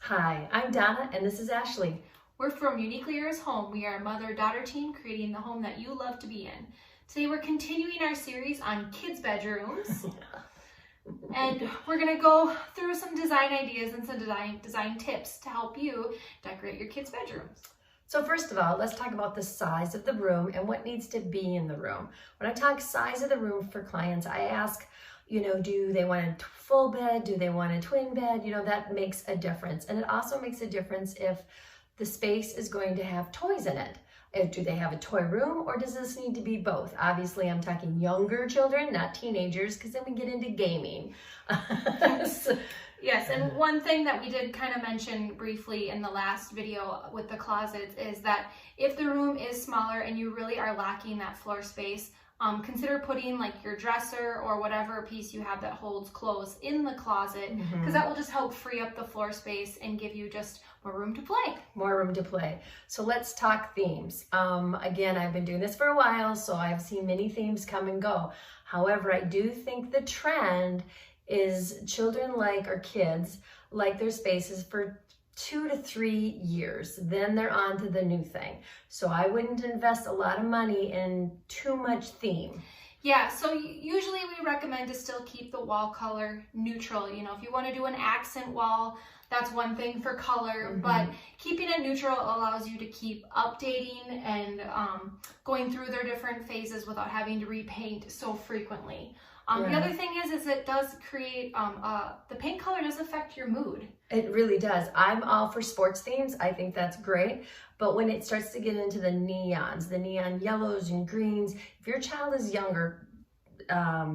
Hi, I'm Donna and this is Ashley. We're from Uniquely Yours Home. We are a mother-daughter team creating the home that you love to be in. Today we're continuing our series on kids' bedrooms. And we're going to go through some design ideas and some design tips to help you decorate your kids' bedrooms. So first of all, let's talk about the size of the room and what needs to be in the room. When I talk size of the room for clients, I ask, do they want a full bed? Do they want a twin bed? That makes a difference. And it also makes a difference if the space is going to have toys in it. Do they have a toy room or does this need to be both? Obviously, I'm talking younger children, not teenagers, because then we get into gaming. Yes, and one thing that we did kind of mention briefly in the last video with the closets is that if the room is smaller and you really are lacking that floor space, consider putting like your dresser or whatever piece you have that holds clothes in the closet, because that will just help free up the floor space and give you just more room to play. More room to play. So let's talk themes. Again, I've been doing this for a while, so I've seen many themes come and go. However, I do think the trend is children or kids like their spaces for 2 to 3 years. Then they're on to the new thing. So I wouldn't invest a lot of money in too much theme. Yeah, so usually we recommend to still keep the wall color neutral. If you want to do an accent wall, that's one thing for color, but keeping it neutral allows you to keep updating and going through their different phases without having to repaint so frequently. The other thing is it does create, the paint color does affect your mood. It really does. I'm all for sports themes. I think that's great. But when it starts to get into the neons, the neon yellows and greens, if your child is younger,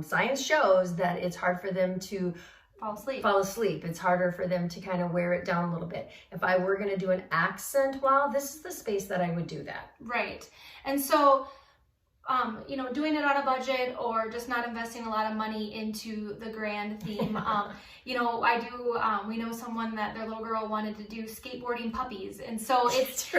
science shows that it's hard for them to fall asleep. It's harder for them to kind of wear it down a little bit. If I were going to do an accent wall, this is the space that I would do that. Right. And so doing it on a budget or just not investing a lot of money into the grand theme. We know someone that their little girl wanted to do skateboarding puppies. And so it's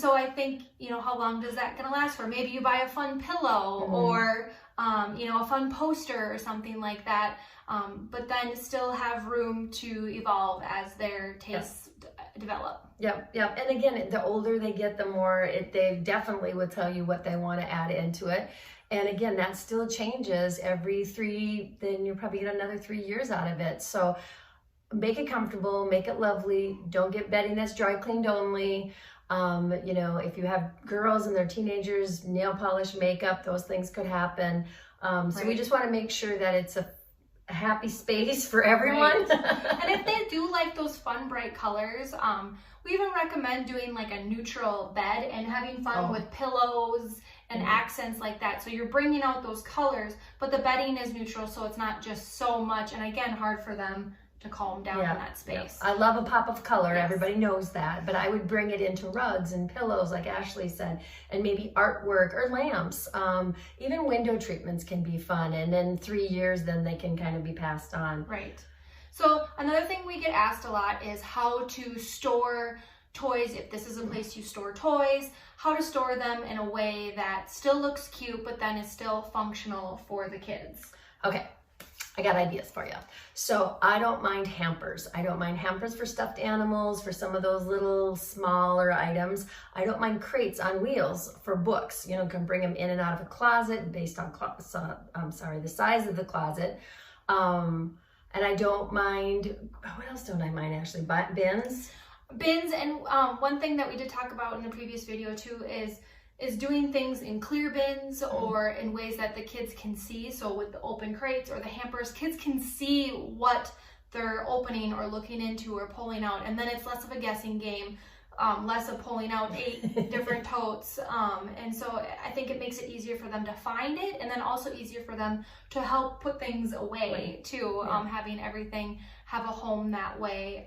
so I think, how long does that gonna last for? Maybe you buy a fun pillow or, a fun poster or something like that. But then still have room to evolve as their tastes develop. Yep. And again, the older they get, the more they definitely will tell you what they want to add into it. And again, that still changes every then you'll probably get another 3 years out of it. So make it comfortable, make it lovely. Don't get bedding that's dry cleaned only. If you have girls and they're teenagers, nail polish, makeup, those things could happen. So we just want to make sure that it's a happy space for everyone. Right. And if they do like those fun bright colors, we even recommend doing like a neutral bed and having fun with pillows and accents like that. So you're bringing out those colors, but the bedding is neutral, so it's not just so much, and again, hard for them to calm down in that space. I love a pop of color. Everybody knows that, but I would bring it into rugs and pillows like Ashley said, and maybe artwork or lamps. Even window treatments can be fun, and in 3 years then they can kind of be passed on. Right. So another thing we get asked a lot is how to store toys, if this is a place you store toys, how to store them in a way that still looks cute but then is still functional for the kids. Okay. I got ideas for you. So I don't mind hampers. I don't mind hampers for stuffed animals, for some of those little smaller items. I don't mind crates on wheels for books. You can bring them in and out of a closet based on the size of the closet. And I don't mind, what else don't I mind, Ashley? Bins? Bins, and one thing that we did talk about in the previous video too is doing things in clear bins or in ways that the kids can see. So with the open crates or the hampers, kids can see what they're opening or looking into or pulling out, and then it's less of a guessing game, less of pulling out 8 different totes. And so I think it makes it easier for them to find it, and then also easier for them to help put things away too, having everything have a home that way.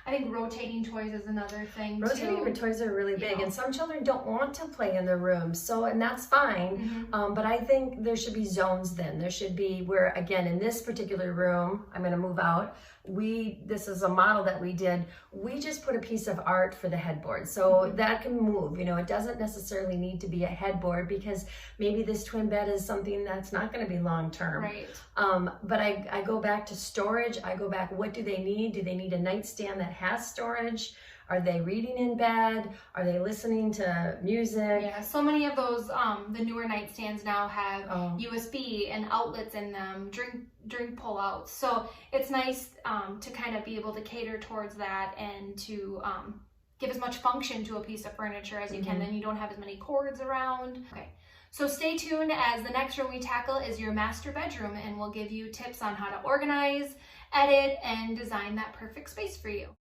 I think rotating toys is another thing Rotating too. toys are really big, know. and some children don't want to play in their rooms, so, and that's fine. But I think there should be zones then. There should be where, again, in this particular room, I'm going to move out. This is a model that we did. We just put a piece of art for the headboard, so that can move. You know, it doesn't necessarily need to be a headboard because maybe this twin bed is something that's not going to be long term. Right. But I go back to storage. I go back, what do they need? Do they need a nightstand that has storage? Are they reading in bed? Are they listening to music? Yeah, so many of those, the newer nightstands now have USB and outlets in them, drink pull-outs. So it's nice to kind of be able to cater towards that and to give as much function to a piece of furniture as you can. Then you don't have as many cords around. Okay. So stay tuned, as the next room we tackle is your master bedroom, and we'll give you tips on how to organize, edit, and design that perfect space for you.